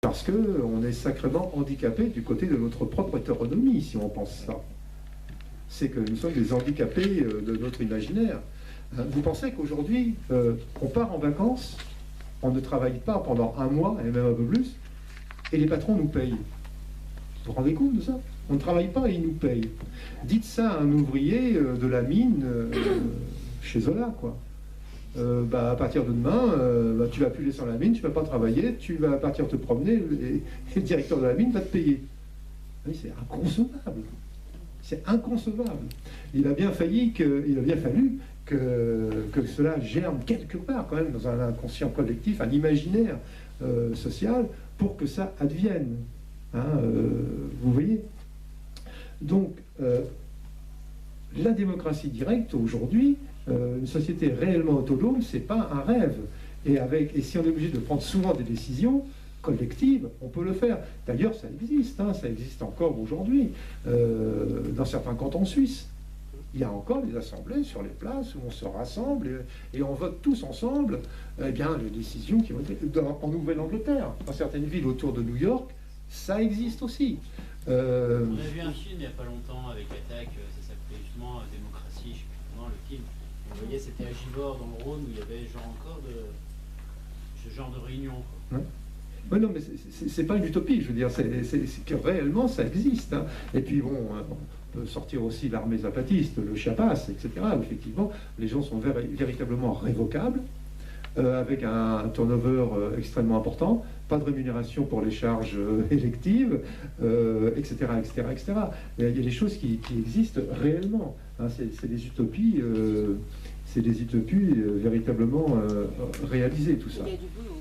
Parce qu'on est sacrément handicapé du côté de notre propre hétéronomie, si on pense ça. C'est que nous sommes des handicapés de notre imaginaire. Vous pensez qu'aujourd'hui, on part en vacances, on ne travaille pas pendant un mois, et même un peu plus, et les patrons nous payent. Vous vous rendez compte de ça? On ne travaille pas et ils nous payent. Dites ça à un ouvrier de la mine chez Zola, quoi. À partir de demain, tu vas plus laisser la mine, tu vas pas travailler, tu vas partir te promener et le directeur de la mine va te payer. Oui, c'est inconcevable. C'est inconcevable. Il a bien fallu que cela germe quelque part quand même dans un inconscient collectif, un imaginaire social pour que ça advienne. Vous voyez? Donc, la démocratie directe aujourd'hui, une société réellement autonome, c'est pas un rêve. Et si on est obligé de prendre souvent des décisions collectives, on peut le faire. D'ailleurs, ça existe encore aujourd'hui dans certains cantons suisses. Il y a encore des assemblées sur les places où on se rassemble et on vote tous ensemble les décisions qui ont été en Nouvelle-Angleterre, dans certaines villes autour de New York, ça existe aussi. On a vu un film il n'y a pas longtemps avec Attaque, ça s'appelait justement Démocratie, je ne sais plus comment le film. Vous voyez, c'était à Givors dans le Rhône où il y avait ce genre de réunion. Quoi. Ouais. Ouais, non, mais c'est pas une utopie, je veux dire, c'est que réellement ça existe. Et puis bon, on peut sortir aussi l'armée zapatiste, le Chiapas, etc. Où effectivement, les gens sont véritablement révocables, avec un turnover extrêmement important, pas de rémunération pour les charges électives, etc., etc., etc. Il y a des choses qui existent réellement. C'est des utopies. C'est des utopies véritablement réalisées, tout ça. Il y a du boulot.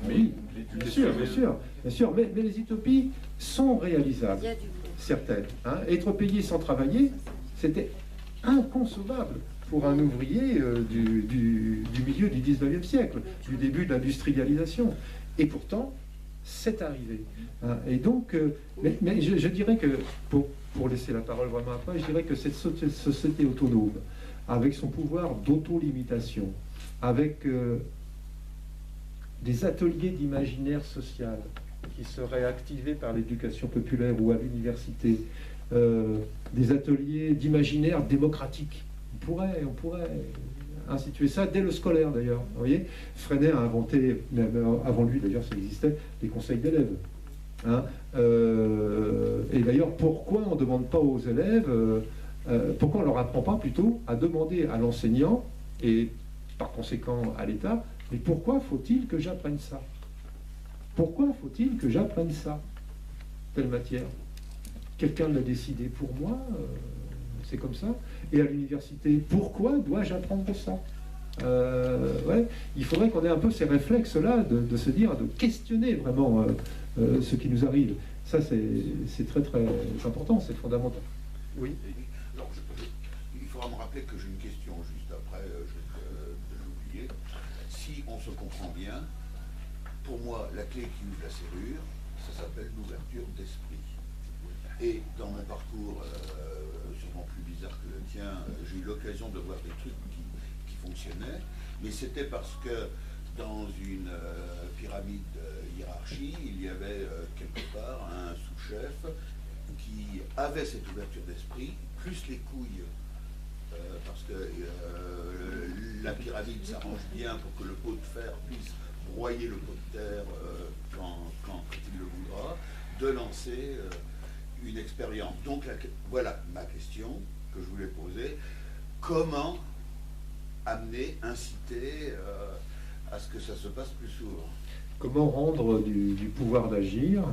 Oui, bien sûr, mais les utopies sont réalisables, Il y a du boulot. certaines. Être payé sans travailler, c'était inconcevable pour un ouvrier du milieu du 19e siècle, du début de l'industrialisation. Et pourtant, c'est arrivé. Et donc, mais je dirais que, pour laisser la parole vraiment après, je dirais que cette société autonome, avec son pouvoir d'auto-limitation, avec des ateliers d'imaginaire social qui seraient activés par l'éducation populaire ou à l'université, des ateliers d'imaginaire démocratique. On pourrait instituer ça dès le scolaire d'ailleurs. Vous voyez, Freinet a inventé, même avant lui d'ailleurs ça existait, les conseils d'élèves. Et d'ailleurs, pourquoi on ne demande pas aux élèves, pourquoi on ne leur apprend pas plutôt à demander à l'enseignant et par conséquent à l'État, mais pourquoi faut-il que j'apprenne ça? Pourquoi faut-il que j'apprenne ça? Telle matière. Quelqu'un l'a décidé pour moi, c'est comme ça. Et à l'université, pourquoi dois-je apprendre ça? Il faudrait qu'on ait un peu ces réflexes-là de se dire, de questionner vraiment ce qui nous arrive. Ça, c'est très très important, c'est fondamental. Oui. Alors, il faudra me rappeler que j'ai une question juste après, de l'oublier. Si on se comprend bien, pour moi, la clé qui ouvre la serrure, ça s'appelle l'ouverture d'esprit. Et dans mon parcours, sûrement plus bizarre que le tien, j'ai eu l'occasion de voir des trucs qui fonctionnaient, mais c'était parce que dans une pyramide hiérarchie, il y avait quelque part un sous-chef qui avait cette ouverture d'esprit, plus les couilles, parce que la pyramide s'arrange bien pour que le pot de fer puisse broyer le pot de terre quand il le voudra, de lancer une expérience. Donc voilà ma question que je voulais poser. Comment amener, inciter à ce que ça se passe plus souvent? Comment rendre du pouvoir d'agir,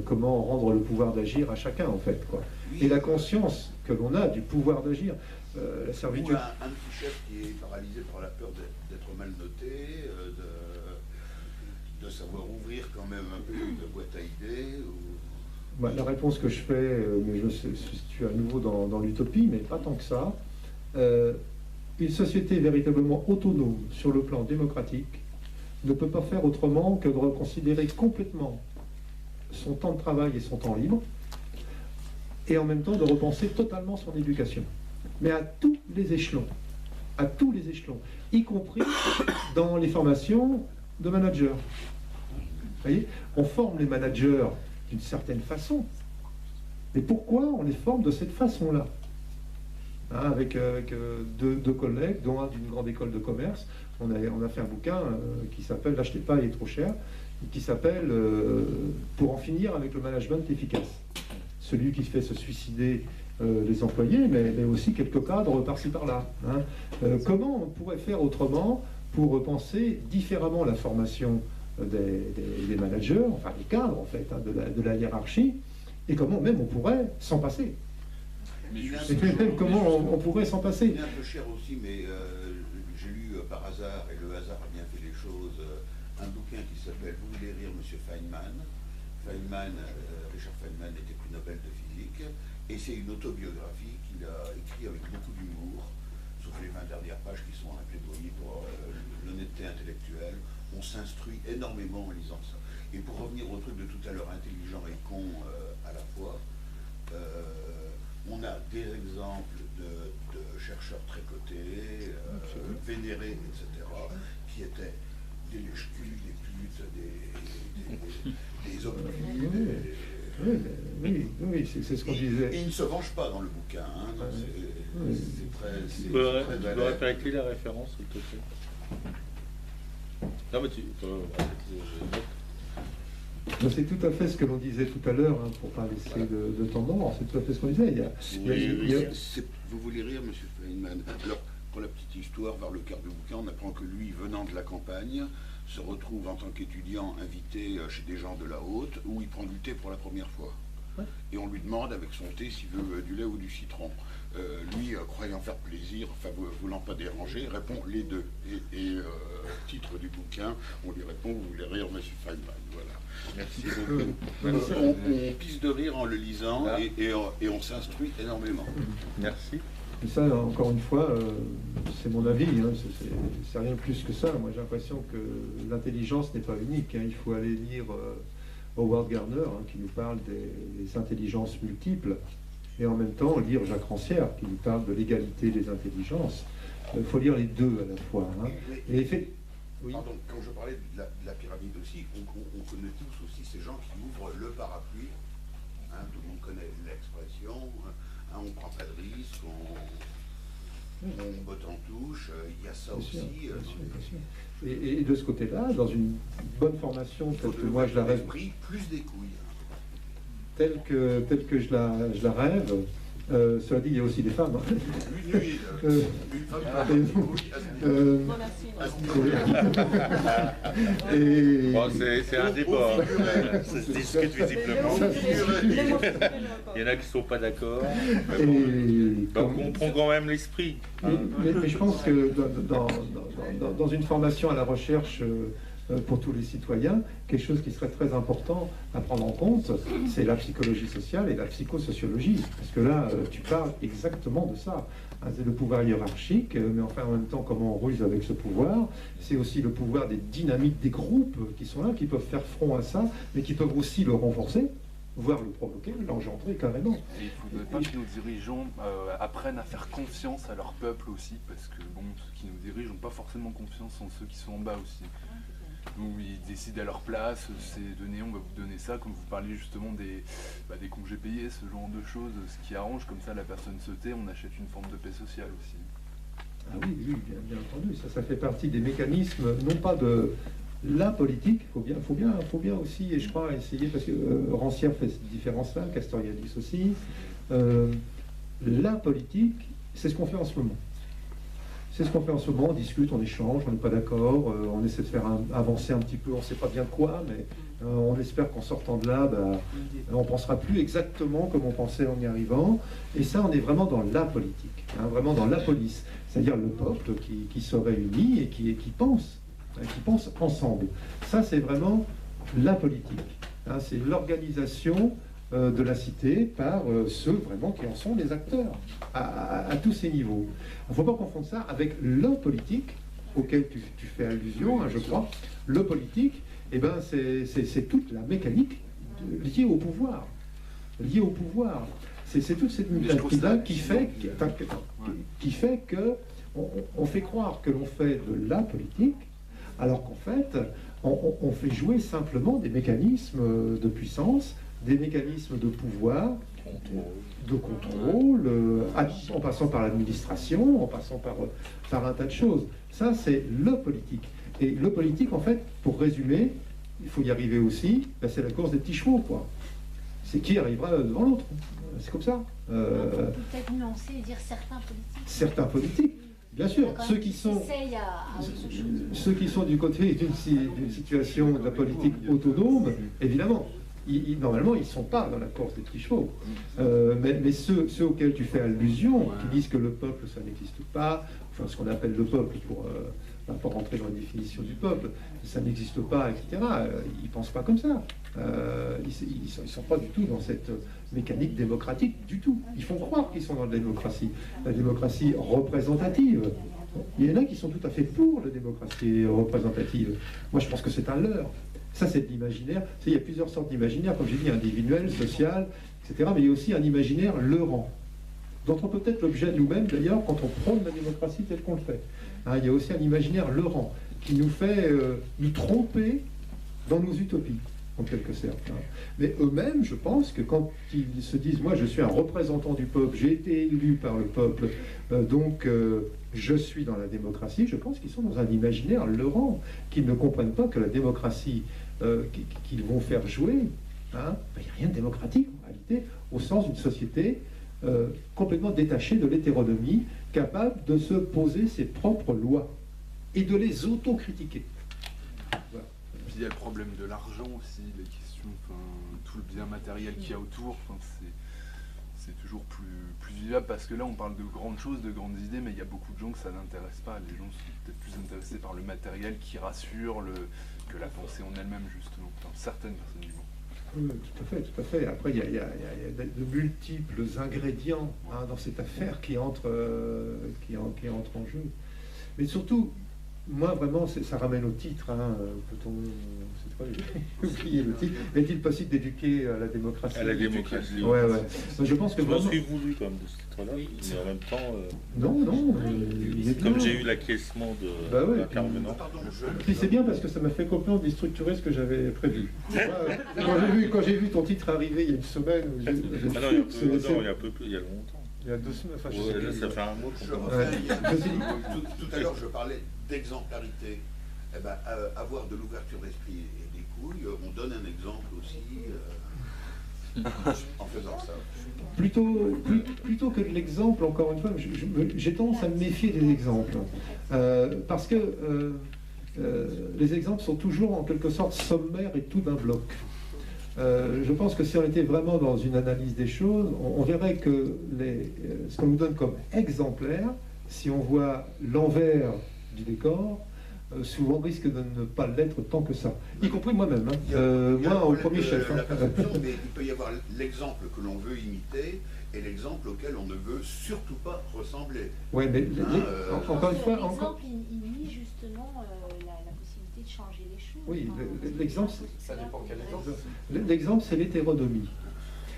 comment rendre le pouvoir d'agir à chacun en fait, quoi. Oui, et la conscience que l'on a du pouvoir d'agir. La servitude. Ou un petit chef qui est paralysé par la peur d'être mal noté, de savoir ouvrir quand même un peu de boîte à idées. La réponse que je fais, mais je suis à nouveau dans l'utopie, mais pas tant que ça. Une société véritablement autonome sur le plan démocratique ne peut pas faire autrement que de reconsidérer complètement son temps de travail et son temps libre, et en même temps de repenser totalement son éducation. Mais à tous les échelons, y compris dans les formations de managers. voyez, on forme les managers d'une certaine façon. Mais pourquoi on les forme de cette façon-là? Avec deux collègues, dont un d'une grande école de commerce, on a fait un bouquin qui s'appelle « L'achetez pas, il est trop cher », qui s'appelle « Pour en finir avec le management efficace ». Celui qui fait se suicider les employés, mais aussi quelques cadres par-ci par-là. Comment on pourrait faire autrement pour penser différemment la formation des managers, enfin des cadres en fait, de la hiérarchie, et comment même on pourrait s'en passer. Mais comment on pourrait s'en passer. Il est un peu cher aussi, mais j'ai lu par hasard, et le hasard a bien fait les choses, un bouquin qui s'appelle « Vous voulez rire, Monsieur Feynman ». Richard Feynman était prix Nobel de physique, et c'est une autobiographie qu'il a écrite avec beaucoup d'humour, sauf les 20 dernières pages qui sont un plaidoyer pour l'honnêteté intellectuelle. On s'instruit énormément en lisant ça. Et pour revenir au truc de tout à l'heure, intelligent et con à la fois, on a des exemples de chercheurs très cotés, vénérés, etc., qui étaient des lèche-culs, des putes, des obtus. Oui, c'est ce qu'on disait. Et ils ne se vengent pas dans le bouquin. C'est très Tu peux répéter la référence, s'il te plaît. Non, mais c'est tout à fait ce que l'on disait tout à l'heure, pour ne pas laisser de temps mort, c'est tout à fait ce qu'on disait. Vous voulez rire, Monsieur Feynman? Alors, pour la petite histoire, vers le quart du bouquin, on apprend que lui, venant de la campagne, se retrouve en tant qu'étudiant invité chez des gens de la haute, où il prend du thé pour la première fois. Et on lui demande avec son thé s'il veut du lait ou du citron. Lui, croyant faire plaisir, enfin voulant pas déranger, répond les deux. Et titre du bouquin, on lui répond, vous voulez rire, Monsieur Feynman. Voilà. Merci. On pisse de rire en le lisant et on s'instruit énormément. Merci. Et ça, encore une fois, c'est mon avis, c'est rien de plus que ça. Moi, j'ai l'impression que l'intelligence n'est pas unique. Il faut aller lire Howard Gardner, qui nous parle des intelligences multiples, et en même temps lire Jacques Rancière, qui nous parle de l'égalité des intelligences. Il faut lire les deux à la fois. Et oui. Pardon, quand je parlais de la pyramide aussi, on connaît tous aussi ces gens qui ouvrent le parapluie. Tout le monde connaît l'expression. On prend pas de risque, on botte en touche, il y a ça aussi. Bien sûr. Et de ce côté-là, dans une bonne formation telle que moi je la rêve, plus des couilles. Telle que je la rêve, cela dit, il y a aussi des femmes. Une femme. C'est un débat. Ça se discute visiblement. Il y en a qui ne sont pas d'accord. Donc on comprend quand même l'esprit. Mais je pense que dans une formation à la recherche pour tous les citoyens, quelque chose qui serait très important à prendre en compte, c'est la psychologie sociale et la psychosociologie. Parce que là, tu parles exactement de ça. C'est le pouvoir hiérarchique, mais enfin en même temps, comment on ruse avec ce pouvoir. C'est aussi le pouvoir des dynamiques des groupes qui sont là, qui peuvent faire front à ça, mais qui peuvent aussi le renforcer, voire le provoquer, l'engendrer carrément. Et il ne faudrait pas que nos dirigeants apprennent à faire confiance à leur peuple aussi, parce que bon, ceux qui nous dirigent n'ont pas forcément confiance en ceux qui sont en bas aussi. Où ils décident à leur place, c'est donné, on va vous donner ça, comme vous parliez justement des congés payés, ce genre de choses, ce qui arrange, comme ça la personne se tait, on achète une forme de paix sociale aussi. Ah oui, bien entendu, ça fait partie des mécanismes, non pas de la politique, faut bien aussi, et je crois, essayer, parce que Rancière fait cette différence-là, Castoriadis aussi, la politique, c'est ce qu'on fait en ce moment. C'est ce qu'on fait en ce moment, on discute, on échange, on n'est pas d'accord, on essaie de faire avancer un petit peu, on ne sait pas bien quoi, mais on espère qu'en sortant de là, on ne pensera plus exactement comme on pensait en y arrivant. Et ça, on est vraiment dans la politique, vraiment dans la police, c'est-à-dire le peuple qui se réunit et qui pense ensemble. Ça, c'est vraiment la politique. C'est l'organisation de la cité par ceux vraiment qui en sont les acteurs à tous ces niveaux. Il ne faut pas confondre ça avec le politique auquel tu fais allusion, je crois. Le politique, c'est toute la mécanique liée au pouvoir. C'est toute cette mécanique-là qui fait que on fait croire que l'on fait de la politique, alors qu'en fait, On fait jouer simplement des mécanismes de puissance, des mécanismes de pouvoir, de contrôle, en passant par l'administration, en passant par un tas de choses. Ça, c'est le politique. Et le politique, en fait, pour résumer, il faut y arriver aussi, ben, c'est la course des petits chevaux, quoi. C'est qui arrivera devant l'autre. C'est comme ça. On peut peut-être nuancer et dire certains politiques. Certains politiques, bien sûr. Ceux qui sont du côté d'une situation de la politique autonome, évidemment. Normalement, ils ne sont pas dans la course des petits chevaux. Mais ceux auxquels tu fais allusion, qui disent que le peuple, ça n'existe pas, enfin ce qu'on appelle le peuple pour rentrer dans la définition du peuple, ça n'existe pas, etc. Ils ne pensent pas comme ça. Ils ne sont pas du tout dans cette mécanique démocratique du tout. Ils font croire qu'ils sont dans la démocratie représentative. Il y en a qui sont tout à fait pour la démocratie représentative. Moi, je pense que c'est un leurre. Ça, c'est de l'imaginaire. Il y a plusieurs sortes d'imaginaire, comme j'ai dit, individuel, social, etc. Mais il y a aussi un imaginaire leurrant, dont on peut être l'objet nous-mêmes, d'ailleurs, quand on prône la démocratie telle qu'on le fait. Hein, il y a aussi un imaginaire leurrant, qui nous fait nous tromper dans nos utopies, en quelque sorte. Hein. Mais eux-mêmes, je pense que quand ils se disent « moi, je suis un représentant du peuple, j'ai été élu par le peuple, donc je suis dans la démocratie », je pense qu'ils sont dans un imaginaire leurrant, qu'ils ne comprennent pas que la démocratie qu'ils vont faire jouer, hein, il n'y a rien de démocratique, en réalité, au sens d'une société complètement détachée de l'hétéronomie, capable de se poser ses propres lois et de les autocritiquer. Voilà. Puis il y a le problème de l'argent aussi, les questions, tout le bien matériel qu'il y a autour, c'est toujours plus vivable, parce que là on parle de grandes choses, de grandes idées, mais il y a beaucoup de gens que ça n'intéresse pas. Les gens sont peut-être plus intéressés par le matériel qui rassure que la pensée en elle-même, justement. Enfin, certaines personnes du monde. Oui, tout à fait. Après, il y a de multiples ingrédients hein, dans cette affaire qui entrent en jeu. Mais surtout, moi, vraiment, ça ramène au titre. Hein, c'est quoi, j'ai oublié le titre. Est-il possible d'éduquer à la démocratie? À la démocratie. Ouais. Je pense que je m'en vraiment... suis voulu comme de ce titre-là, mais en même temps... Non. Comme j'ai eu l'acquiescement de l'intervenant. Puis c'est bien parce que ça m'a fait complètement déstructurer ce que j'avais prévu. Quand j'ai vu ton titre arriver il y a une semaine... il y a longtemps. Il y a 2 semaines, enfin, ça fait un mois qu'on Tout à l'heure, je parlais d'exemplarité. Eh ben, avoir de l'ouverture d'esprit et des couilles, on donne un exemple aussi en faisant ça. Plutôt que de l'exemple, encore une fois, j'ai tendance à me méfier des exemples. Parce que les exemples sont toujours en quelque sorte sommaires et tout d'un bloc. Je pense que si on était vraiment dans une analyse des choses, on verrait que ce qu'on nous donne comme exemplaire, si on voit l'envers du décor, souvent risque de ne pas l'être tant que ça. Y compris moi-même. Moi, au premier chef. La perception, mais il peut y avoir l'exemple que l'on veut imiter et l'exemple auquel on ne veut surtout pas ressembler. Oui, mais encore une fois... L'exemple, il nie justement la possibilité de changer les choses. Oui, l'exemple... Ça dépend quel exemple. L'exemple, c'est l'hétéronomie.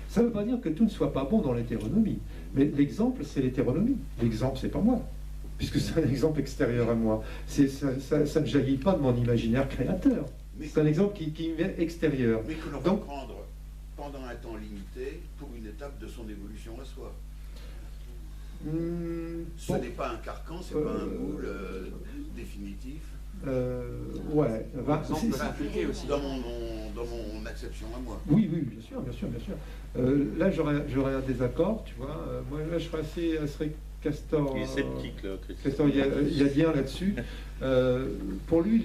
Ça ne veut pas dire que tout ne soit pas bon dans l'hétéronomie, mais l'exemple, c'est l'hétéronomie. L'exemple, c'est pas moi, puisque c'est un exemple extérieur à moi. Ça ne jaillit pas de mon imaginaire créateur. C'est un exemple qui est extérieur. Mais que l'on va prendre pendant un temps limité pour une étape de son évolution à soi. Ce n'est pas un carcan, ce n'est pas un moule définitif. Ouais. Aussi. Dans mon acception à moi. Oui, bien sûr. Là, j'aurais un désaccord, tu vois. Moi, là, je serais assez Castor. Il est sceptique, là. Castor, il y a bien là-dessus. Pour lui,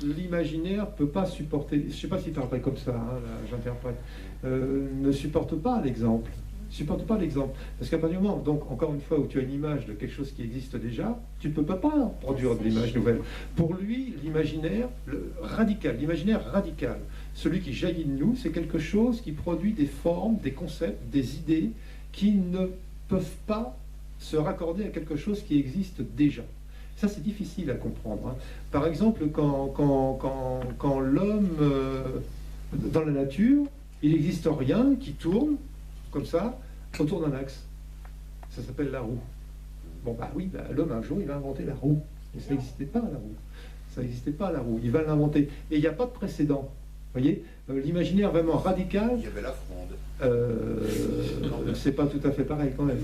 l'imaginaire peut pas supporter. Je sais pas si tu interprètes comme ça, hein, là, j'interprète. Ne supporte pas l'exemple. Supporte pas l'exemple. Parce qu'à partir du moment, donc, encore une fois, où tu as une image de quelque chose qui existe déjà, tu ne peux pas produire de l'image nouvelle. Pour lui, l'imaginaire radical, celui qui jaillit de nous, c'est quelque chose qui produit des formes, des concepts, des idées qui ne peuvent pas se raccorder à quelque chose qui existe déjà. Ça, c'est difficile à comprendre. Hein. Par exemple, quand l'homme, dans la nature, il n'existe rien qui tourne comme ça, autour d'un axe. Ça s'appelle la roue. Bon, l'homme, un jour, il va inventer la roue. Mais ça n'existait pas, la roue. Ça n'existait pas la roue. Il va l'inventer. Et il n'y a pas de précédent. Vous voyez, l'imaginaire vraiment radical. Il y avait la fronde. C'est pas tout à fait pareil quand même.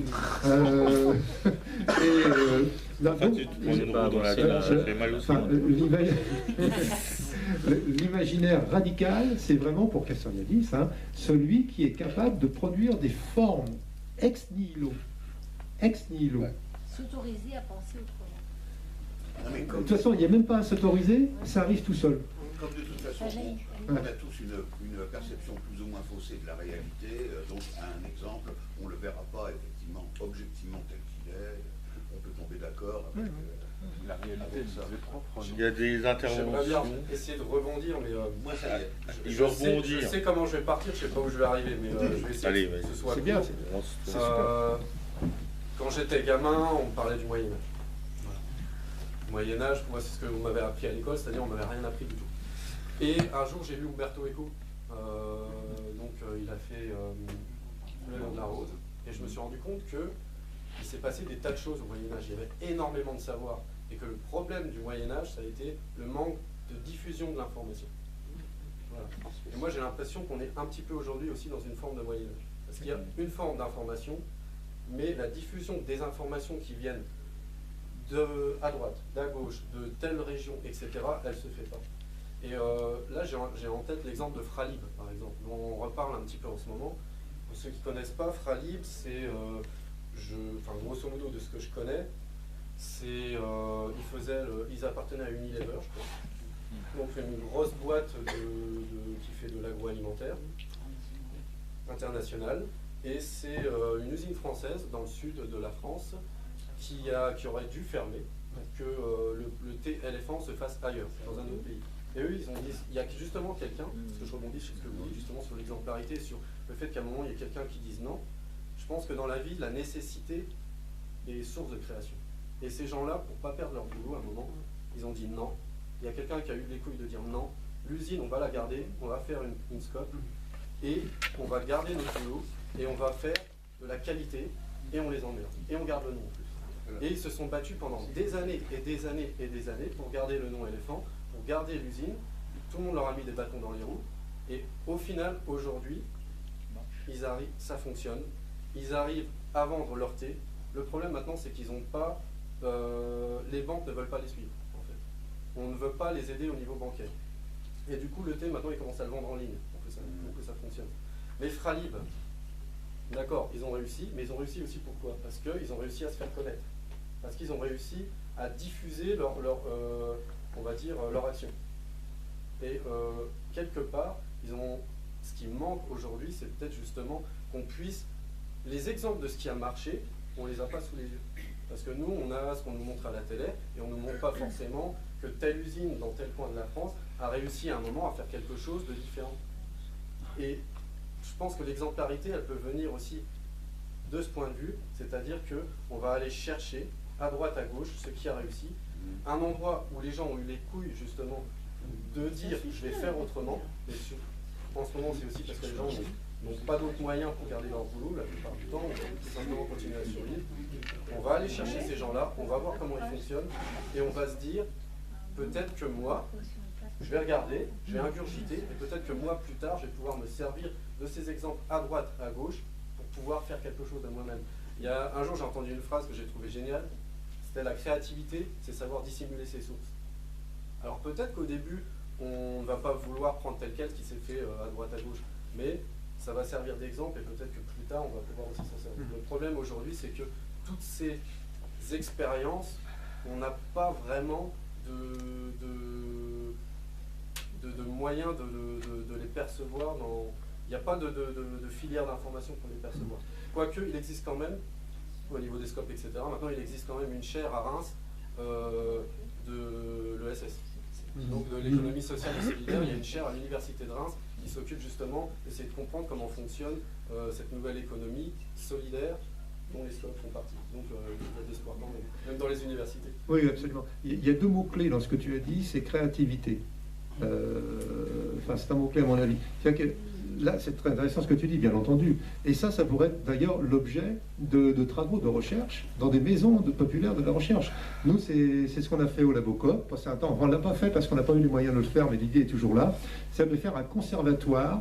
L'imaginaire radical, c'est vraiment, pour Castoriadis, celui qui est capable de produire des formes ex nihilo. Ex nihilo. Ouais. S'autoriser à penser autrement. De toute façon, il n'y a même pas à s'autoriser, ça arrive tout seul. Comme de toute façon, on a tous une perception plus ou moins faussée de la réalité. Donc, à un exemple, on ne le verra pas effectivement, objectivement tel qu'il est. On peut tomber d'accord avec la réalité, ça est propre. Il y a des interventions. J'aimerais bien essayer de rebondir, mais moi, ça y est. Je sais comment je vais partir, je ne sais pas où je vais arriver, mais je vais essayer que ce soit bien. Quand j'étais gamin, on me parlait du Moyen-Âge. Voilà. Moyen-Âge, moi, c'est ce que vous m'avez appris à l'école, c'est-à-dire on ne m'avait rien appris du tout. Et un jour, j'ai lu Umberto Eco. Il a fait Le nom de la rose. Et je me suis rendu compte qu'il s'est passé des tas de choses au Moyen-Âge. Il y avait énormément de savoir. Et que le problème du Moyen-Âge, ça a été le manque de diffusion de l'information. Voilà. Et moi, j'ai l'impression qu'on est un petit peu aujourd'hui aussi dans une forme de Moyen-Âge. Parce qu'il y a une forme d'information, mais la diffusion des informations qui viennent à droite, d'à gauche, de telle région, etc., elle ne se fait pas. Et là, j'ai en tête l'exemple de Fralib, par exemple, dont on reparle un petit peu en ce moment. Pour ceux qui ne connaissent pas, Fralib, c'est, grosso modo, de ce que je connais, c'est, ils appartenaient à Unilever, je crois. Donc une grosse boîte qui fait de l'agroalimentaire internationale. Et c'est une usine française dans le sud de la France qui aurait dû fermer, que le thé éléphant se fasse ailleurs, dans un autre pays. Et eux, ils ont dit, il y a justement quelqu'un, parce que je rebondis sur ce que vous dites, justement sur l'exemplarité, sur le fait qu'à un moment, il y a quelqu'un qui dise non. Je pense que dans la vie, la nécessité est source de création. Et ces gens-là, pour ne pas perdre leur boulot à un moment, ils ont dit non. Il y a quelqu'un qui a eu les couilles de dire non. L'usine, on va la garder, on va faire une scope, et on va garder notre boulot, et on va faire de la qualité, et on les emmerde. Et on garde le nom en plus. Et ils se sont battus pendant des années et des années et des années pour garder le nom éléphant, pour garder l'usine. Tout le monde leur a mis des bâtons dans les roues. Et au final, aujourd'hui, ça fonctionne. Ils arrivent à vendre leur thé. Le problème maintenant, c'est qu'ils n'ont pas... les banques ne veulent pas les suivre, en fait. On ne veut pas les aider au niveau bancaire. Et du coup, le thé, maintenant, ils commencent à le vendre en ligne pour que ça fonctionne. Mais Fralib, d'accord, ils ont réussi, mais ils ont réussi aussi pourquoi? Parce qu'ils ont réussi à se faire connaître. Parce qu'ils ont réussi à diffuser leur action. Et quelque part, ce qui manque aujourd'hui, c'est peut-être justement qu'on puisse... Les exemples de ce qui a marché, on ne les a pas sous les yeux. Parce que nous, on a ce qu'on nous montre à la télé, et on ne nous montre pas forcément que telle usine dans tel coin de la France a réussi à un moment à faire quelque chose de différent. Et je pense que l'exemplarité, elle peut venir aussi de ce point de vue, c'est-à-dire qu'on va aller chercher à droite, à gauche, ce qui a réussi, un endroit où les gens ont eu les couilles justement de dire je vais faire autrement, mais en ce moment c'est aussi parce que les gens n'ont pas d'autres moyens pour garder leur boulot, la plupart du temps, on va tout simplement continuer à survivre. On va aller chercher ces gens-là, on va voir comment ils fonctionnent, et on va se dire, peut-être que moi, je vais regarder, je vais ingurgiter, et peut-être que moi, plus tard, je vais pouvoir me servir de ces exemples à droite, à gauche, pour pouvoir faire quelque chose de moi-même. Il y a un jour, j'ai entendu une phrase que j'ai trouvée géniale, c'était la créativité, c'est savoir dissimuler ses sources. Alors peut-être qu'au début, on ne va pas vouloir prendre tel quel qui s'est fait à droite, à gauche, mais ça va servir d'exemple, et peut-être que plus tard, on va pouvoir aussi s'en servir. Le problème aujourd'hui, c'est que toutes ces expériences, on n'a pas vraiment de moyens de les percevoir. Il n'y a pas de filière d'information pour les percevoir. Quoique, il existe quand même, au niveau des scopes, etc., maintenant il existe quand même une chaire à Reims de l'ESS. Donc de l'économie sociale et solidaire, il y a une chaire à l'université de Reims qui s'occupe justement d'essayer de comprendre comment fonctionne cette nouvelle économie solidaire dont les scopes font partie. Donc il y a de l'espoir quand même dans les universités. Oui, absolument. Il y a deux mots-clés dans ce que tu as dit, c'est créativité. C'est un mot-clé à mon avis. C'est-à-dire que là, c'est très intéressant ce que tu dis, bien entendu. Et ça pourrait être d'ailleurs l'objet de travaux de recherche dans des maisons populaires de la recherche. Nous, c'est ce qu'on a fait au Labocop. Passé un temps, on ne l'a pas fait parce qu'on n'a pas eu les moyens de le faire, mais l'idée est toujours là. C'est de faire un conservatoire